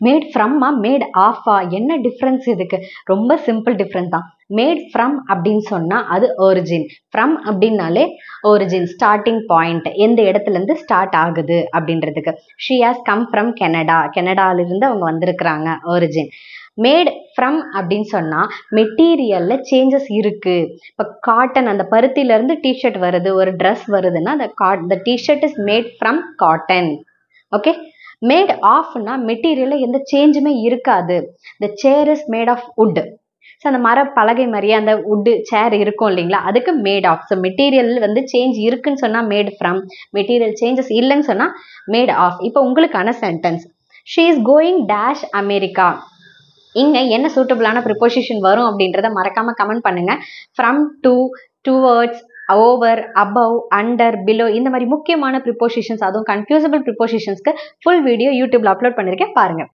Mat ஃப்ரம்மா mat ஆஃபா என்ன difference இதுக்கு? ரொம்ப சிம்பிள் டிஃப்ரென்ஸ் தான். மேட் ஃப்ரம் அப்படின்னு சொன்னால் அது ஒரிஜின். ஃப்ரம் அப்படின்னாலே ஒரிஜின், ஸ்டார்டிங் பாயிண்ட், எந்த இடத்துலேருந்து ஸ்டார்ட் ஆகுது அப்படின்றதுக்கு. She has come from Canada, கனடாவிலிருந்து அவங்க வந்திருக்கிறாங்க, ஒரிஜின். மேட் ஃப்ரம் அப்படின்னு சொன்னால் மெட்டீரியலில் சேஞ்சஸ் இருக்குது. இப்போ காட்டன், அந்த பருத்தியிலேருந்து டிஷர்ட் வருது, ஒரு ட்ரெஸ் வருதுன்னா the t-shirt is made from cotton. Okay. Made ஆஃப்னா மெட்டீரியலில் எந்த சேஞ்சுமே இருக்காது. the chair is made of wood. So அந்த மர பலகை மாதிரியே அந்த வுட்டு சேர் இருக்கும் இல்லைங்களா, அதுக்கு மேட் ஆஃப். ஸோ மெட்டீரியல் வந்து சேஞ்ச் இருக்குன்னு சொன்னால் மேட் ஃப்ரம், மெட்டீரியல் சேஞ்சஸ் இல்லைன்னு சொன்னால் மேட் ஆஃப். இப்போ உங்களுக்கான sentence, she is going dash America. இங்கே என்ன சூட்டபிளான ப்ரிப்போசிஷன் வரும் அப்படின்றத மறக்காமல் கமெண்ட் பண்ணுங்கள். From, to, towards, over, above, under, below, இந்த மாதிரி முக்கியமான ப்ரிப்போசிஷன்ஸ், அதுவும் கன்ஃபியூசபிள் ப்ரிப்போசிஷன்ஸ்க்கு ஃபுல் வீடியோ யூடியூப்ல அப்லோட் பண்ணியிருக்கேன், பாருங்கள்.